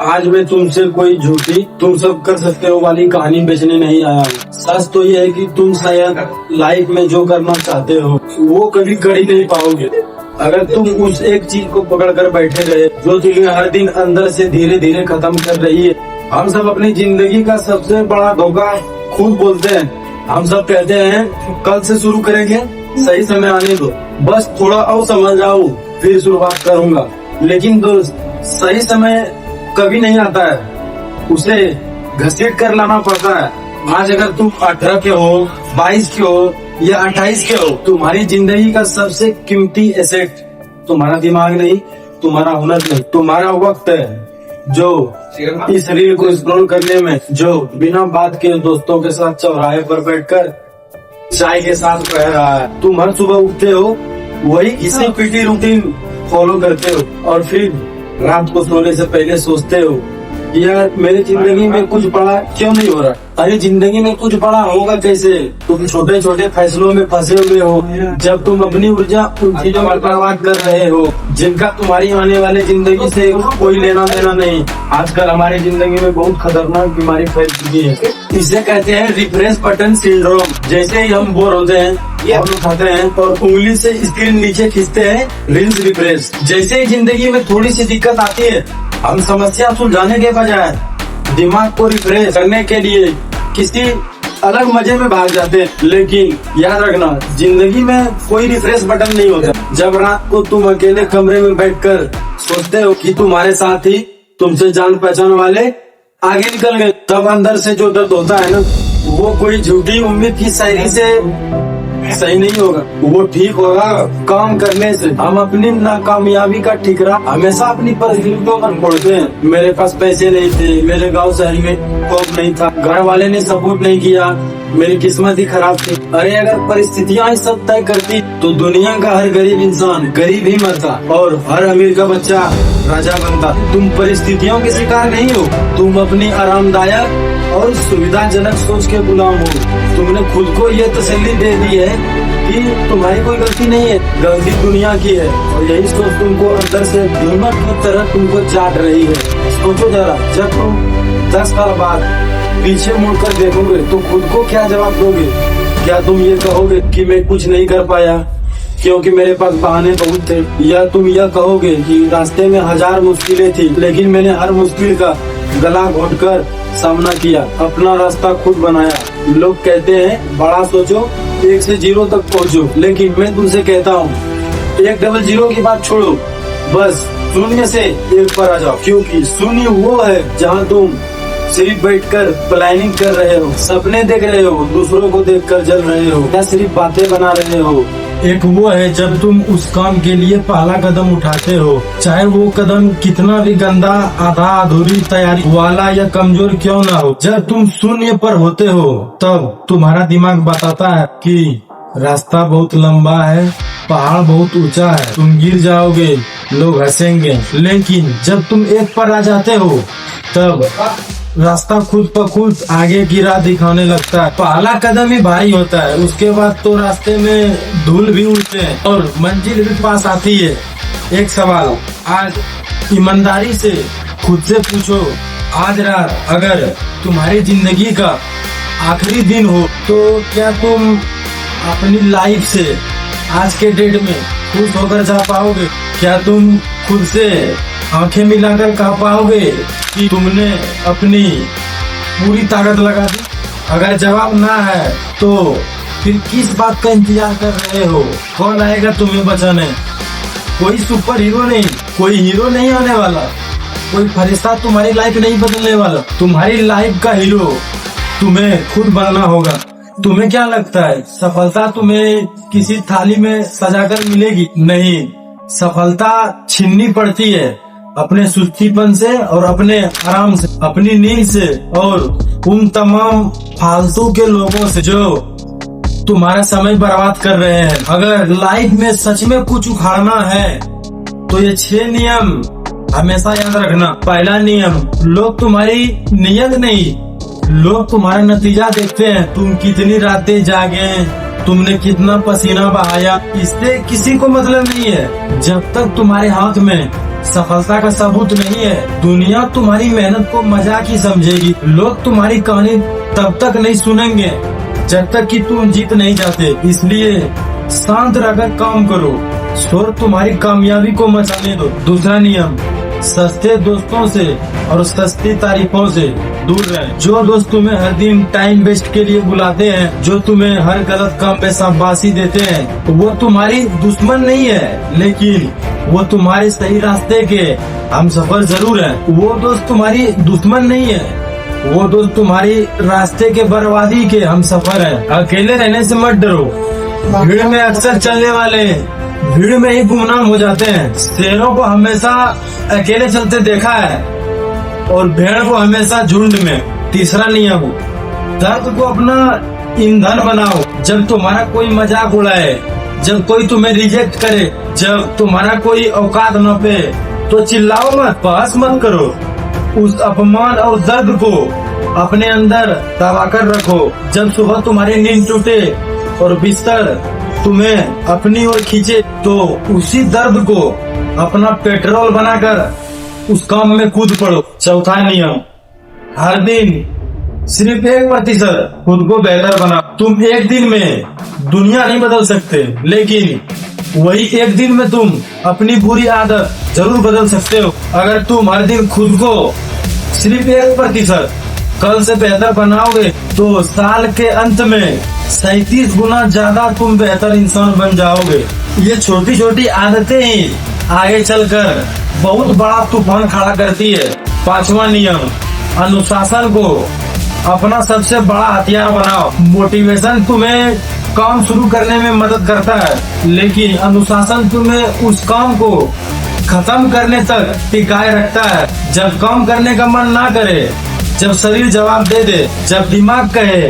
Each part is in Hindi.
आज मैं तुमसे कोई झूठी तुम सब कर सकते हो वाली कहानी बेचने नहीं आया हूँ। सच तो ये है कि तुम शायद लाइफ में जो करना चाहते हो वो कभी कर ही नहीं पाओगे। अगर तुम उस एक चीज को पकड़ कर बैठे रहे जो तुम्हें हर दिन अंदर से धीरे धीरे खत्म कर रही है। हम सब अपनी जिंदगी का सबसे बड़ा धोखा खुद बोलते हैं। हम सब कहते हैं कल से शुरू करेंगे, सही समय आने दो, बस थोड़ा और समझ जाऊं फिर शुरुआत करूंगा। लेकिन दोस्त, सही समय कभी नहीं आता है, उसे घसीट कर लाना पड़ता है। आज अगर तुम 18 के हो, 22 के हो या 28 के हो, तुम्हारी जिंदगी का सबसे कीमती एसेट तुम्हारा दिमाग नहीं, तुम्हारा हुनर नहीं, तुम्हारा वक्त है जो इस रील को स्क्रॉल करने में, जो बिना बात के दोस्तों के साथ चौराहे पर बैठकर चाय के साथ रह रहा है। तुम हर सुबह उठते हो, वही इसी पीटी रूटीन फॉलो करते हो और फिर रात को सोने से पहले सोचते हो यार मेरी जिंदगी में कुछ बड़ा क्यों नहीं हो रहा। अरे जिंदगी में कुछ बड़ा होगा कैसे? तुम छोटे छोटे फैसलों में फंसे हुए हो जब तुम अपनी ऊर्जा उन चीजों पर बर्बाद कर रहे हो जिनका तुम्हारी आने वाली जिंदगी से कोई लेना देना नहीं। आजकल हमारी जिंदगी में बहुत खतरनाक बीमारी फैल चुकी है, इसे कहते हैं रिफ्रेश बटन सिंड्रोम। जैसे ही हम बोर होते हैं फोन उठाते हैं और उंगली से स्क्रीन नीचे खींचते हैं, रिंस रिफ्रेश। जैसे ही जिंदगी में थोड़ी सी दिक्कत आती है, हम समस्या सुलझाने के बजाय दिमाग को रिफ्रेश करने के लिए किसी अलग मजे में भाग जाते हैं। लेकिन याद रखना, जिंदगी में कोई रिफ्रेश बटन नहीं होता। जब रात को तुम अकेले कमरे में बैठकर सोचते हो कि तुम्हारे साथ ही तुमसे जान पहचान वाले आगे निकल गए, तब अंदर से जो दर्द होता है ना, वो कोई झूठी उम्मीद की शायरी से सही नहीं होगा, वो ठीक होगा काम करने से। हम अपनी नाकामयाबी का ठिकरा हमेशा अपनी परिस्थितियों पर फोड़ते हैं। मेरे पास पैसे नहीं थे, मेरे गांव शहर में कोप नहीं था, घर वाले ने सपोर्ट नहीं किया, मेरी किस्मत ही खराब थी। अरे अगर परिस्थितियां सब तय करती तो दुनिया का हर गरीब इंसान गरीब ही मरता और हर अमीर का बच्चा राजा बनता। तुम परिस्थितियों के शिकार नहीं हो, तुम अपनी आरामदायक और सुविधाजनक सोच के गुलाम हो। तुमने खुद को ये तसल्ली दे दी है कि तुम्हारी कोई गलती नहीं है, गलती दुनिया की है। और यही सोच तुमको अंदर से दीमक की तरह तुमको चाट रही है। सोचो जरा, जब तुम 10 साल बाद पीछे मुड़कर देखोगे तो खुद को क्या जवाब दोगे? क्या तुम ये कहोगे कि मैं कुछ नहीं कर पाया क्योंकि मेरे पास बहाने बहुत थे, या तुम यह कहोगे कि रास्ते में 1000 मुश्किलें थी लेकिन मैंने हर मुश्किल का गला घोटकर सामना किया, अपना रास्ता खुद बनाया। लोग कहते हैं बड़ा सोचो, 1 से 0 तक पहुँचो, लेकिन मैं तुमसे कहता हूँ 100 की बात छोड़ो, बस 0 से 1 पर आ जाओ। क्योंकि शून्य वो है जहाँ तुम सिर्फ बैठकर प्लानिंग कर रहे हो, सपने देख रहे हो, दूसरों को देखकर जल रहे हो या सिर्फ बातें बना रहे हो। एक वो है जब तुम उस काम के लिए पहला कदम उठाते हो, चाहे वो कदम कितना भी गंदा, आधा अधूरी तैयारी वाला या कमजोर क्यों ना हो। जब तुम शून्य पर होते हो तब तुम्हारा दिमाग बताता है कि रास्ता बहुत लंबा है, पहाड़ बहुत ऊंचा है, तुम गिर जाओगे, लोग हंसेंगे। लेकिन जब तुम 1 पर आ जाते हो तब रास्ता खुद ब खुद आगे की राह दिखाने लगता है। पहला कदम ही भारी होता है, उसके बाद तो रास्ते में धूल भी उड़ते हैं और मंजिल भी पास आती है। एक सवाल आज ईमानदारी से खुद से पूछो, आज रात अगर तुम्हारी जिंदगी का आखिरी दिन हो तो क्या तुम अपनी लाइफ से आज के डेट में खुश होकर जा पाओगे? क्या तुम खुद से आंखें मिलाकर कह पाओगे कि तुमने अपनी पूरी ताकत लगा दी? अगर जवाब ना है तो फिर किस बात का इंतजार कर रहे हो? कौन आएगा तुम्हें बचाने? कोई सुपर हीरो नहीं, कोई हीरो नहीं आने वाला, कोई फरिश्ता तुम्हारी लाइफ नहीं बदलने वाला। तुम्हारी लाइफ का हीरो तुम्हें खुद बनना होगा। तुम्हें क्या लगता है सफलता तुम्हें किसी थाली में सजाकर मिलेगी? नहीं, सफलता छीननी पड़ती है अपने सुस्तीपन से और अपने आराम से, अपनी नींद से और उन तमाम फालतू के लोगों से जो तुम्हारा समय बर्बाद कर रहे हैं। अगर लाइफ में सच में कुछ उखाड़ना है तो ये 6 नियम हमेशा याद रखना। पहला नियम, लोग तुम्हारी नियत नहीं, लोग तुम्हारा नतीजा देखते हैं। तुम कितनी रातें जागे, तुमने कितना पसीना बहाया, इससे किसी को मतलब नहीं है। जब तक तुम्हारे हाथ में सफलता का सबूत नहीं है। दुनिया तुम्हारी मेहनत को मजाक ही समझेगी। लोग तुम्हारी कहानी तब तक नहीं सुनेंगे जब तक कि तुम जीत नहीं जाते। इसलिए शांत रहकर काम करो, शोर तुम्हारी कामयाबी को मचाने दो। दूसरा नियम, सस्ते दोस्तों से और सस्ती तारीफों से दूर रहें। जो दोस्त तुम्हें हर दिन टाइम वेस्ट के लिए बुलाते हैं, जो तुम्हें हर गलत काम पे शाबाशी देते हैं, वो तुम्हारी दुश्मन नहीं है, लेकिन वो तुम्हारे सही रास्ते के हमसफर जरूर हैं। वो दोस्त तुम्हारी दुश्मन नहीं है, वो दोस्त तुम्हारी रास्ते के बर्बादी के हमसफर हैं। अकेले रहने से मत डरो। भीड़ में अक्सर चलने वाले भीड़ में ही गुमनाम हो जाते हैं। शेरों को हमेशा अकेले चलते देखा है और भेड़ को हमेशा झुंड में। तीसरा नियम, दर्द को अपना ईंधन बनाओ। जब तुम्हारा कोई मजाक उड़ाए, जब कोई तुम्हें रिजेक्ट करे, जब तुम्हारा कोई औकात न पे, तो चिल्लाओ मत, बहस मत करो। उस अपमान और दर्द को अपने अंदर दबा कर रखो। जब सुबह तुम्हारी नींद टूटे और बिस्तर तुम्हें अपनी ओर खींचे, तो उसी दर्द को अपना पेट्रोल बनाकर उस काम में कूद पड़ो। चौथा नियम, हर दिन सिर्फ 1% खुद को बेहतर बनाओ। तुम एक दिन में दुनिया नहीं बदल सकते, लेकिन वही एक दिन में तुम अपनी बुरी आदत जरूर बदल सकते हो। अगर तुम हर दिन खुद को सिर्फ 1% कल से बेहतर बनाओगे, तो साल के अंत में 37 गुना ज्यादा तुम बेहतर इंसान बन जाओगे। ये छोटी छोटी आदतें ही आगे चलकर बहुत बड़ा तूफान खड़ा करती है। पांचवा नियम, अनुशासन को अपना सबसे बड़ा हथियार बनाओ। मोटिवेशन तुम्हें काम शुरू करने में मदद करता है, लेकिन अनुशासन तुम्हें उस काम को खत्म करने तक टिकाए रखता है। जब काम करने का मन ना करे, जब शरीर जवाब दे दे, जब दिमाग कहे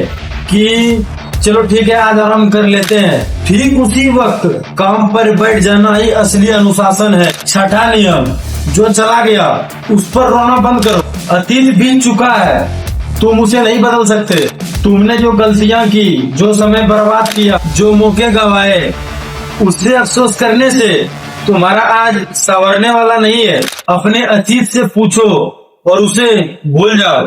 कि चलो ठीक है आज आराम कर लेते हैं, ठीक उसी वक्त काम पर बैठ जाना ही असली अनुशासन है। छठा नियम, जो चला गया उस पर रोना बंद करो। अतीत बीत चुका है, तुम उसे नहीं बदल सकते। तुमने जो गलतियां की, जो समय बर्बाद किया, जो मौके गंवाए, उससे अफसोस करने से तुम्हारा आज संवरने वाला नहीं है। अपने अतीत से पूछो और उसे भूल जाओ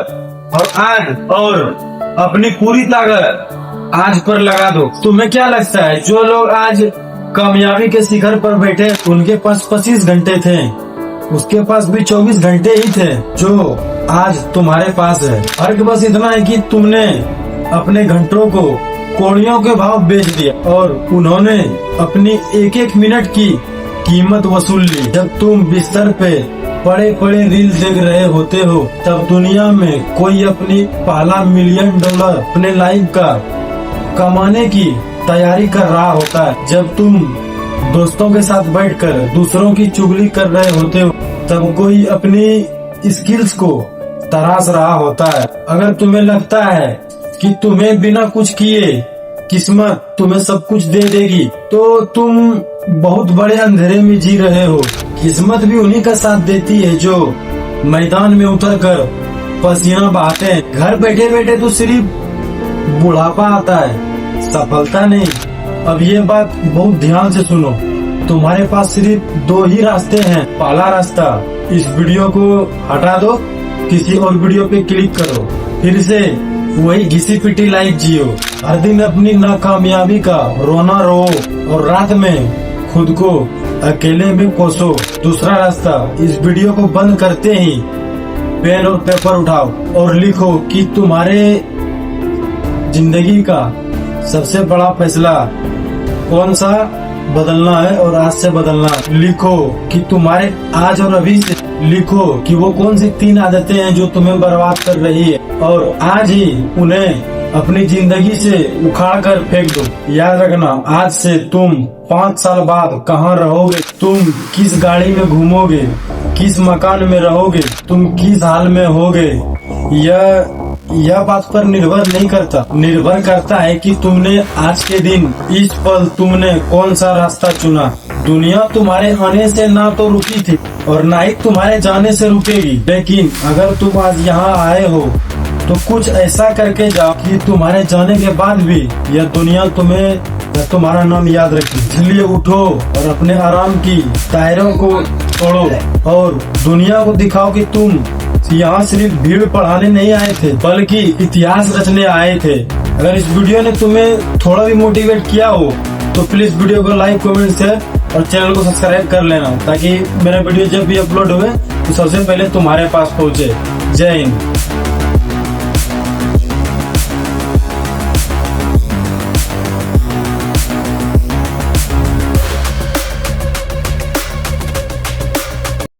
और अपनी पूरी ताकत आज पर लगा दो। तुम्हें क्या लगता है, जो लोग आज कामयाबी के शिखर पर बैठे, उनके पास 25 घंटे थे, उसके पास भी 24 घंटे ही थे जो आज तुम्हारे पास है। फर्क बस इतना है कि तुमने अपने घंटों को कौड़ियों के भाव बेच दिया और उन्होंने अपनी एक एक मिनट की कीमत वसूल ली। जब तुम बिस्तर पे पड़े पड़े रील देख रहे होते हो, तब दुनिया में कोई अपनी पहला $1 मिलियन अपने लाइफ का कमाने की तैयारी कर रहा होता है। जब तुम दोस्तों के साथ बैठकर दूसरों की चुगली कर रहे होते हो, तब कोई अपनी स्किल्स को तराश रहा होता है। अगर तुम्हें लगता है कि तुम्हें बिना कुछ किए किस्मत तुम्हें सब कुछ दे देगी, तो तुम बहुत बड़े अंधेरे में जी रहे हो। किस्मत भी उन्हीं का साथ देती है जो मैदान में उतरकर पसीना बहाते हैं। घर बैठे बैठे तो सिर्फ बुढ़ापा आता है, सफलता नहीं। अब ये बात बहुत ध्यान से सुनो, तुम्हारे पास सिर्फ 2 ही रास्ते हैं। पहला रास्ता, इस वीडियो को हटा दो, किसी और वीडियो पे क्लिक करो, फिर से वही घिसी पिटी लाइफ जियो। हर दिन अपनी नाकामयाबी का रोना रो और रात में खुद को अकेले में कोसो। दूसरा रास्ता, इस वीडियो को बंद करते ही पेन और पेपर उठाओ और लिखो कि तुम्हारे जिंदगी का सबसे बड़ा फैसला कौन सा बदलना है और आज से बदलना है। लिखो कि तुम्हारे आज और अभी से लिखो कि वो कौन सी 3 आदतें हैं जो तुम्हें बर्बाद कर रही है, और आज ही उन्हें अपनी जिंदगी से उखाड़ कर फेंक दो। याद रखना, आज से तुम 5 साल बाद कहाँ रहोगे, तुम किस गाड़ी में घूमोगे, किस मकान में रहोगे, तुम किस हाल में होगे, यह बात पर निर्भर नहीं करता। निर्भर करता है कि तुमने आज के दिन, इस पल तुमने कौन सा रास्ता चुना। दुनिया तुम्हारे आने से ना तो रुकी थी और ना ही तुम्हारे जाने से रुकेगी, लेकिन अगर तुम आज यहाँ आए हो तो कुछ ऐसा करके जाओ कि तुम्हारे जाने के बाद भी यह दुनिया तुम्हें तुम्हारा नाम याद रखे। इसलिए उठो और अपने आराम की टायरों को छोड़ो और दुनिया को दिखाओ कि तुम यहाँ सिर्फ भीड़ पढ़ाने नहीं आए थे बल्कि इतिहास रचने आए थे। अगर इस वीडियो ने तुम्हें थोड़ा भी मोटिवेट किया हो तो प्लीज वीडियो को लाइक, कमेंट, शेयर और चैनल को सब्सक्राइब कर लेना, ताकि मेरा वीडियो जब भी अपलोड हुए तो सबसे पहले तुम्हारे पास पहुंचे। जय हिंद।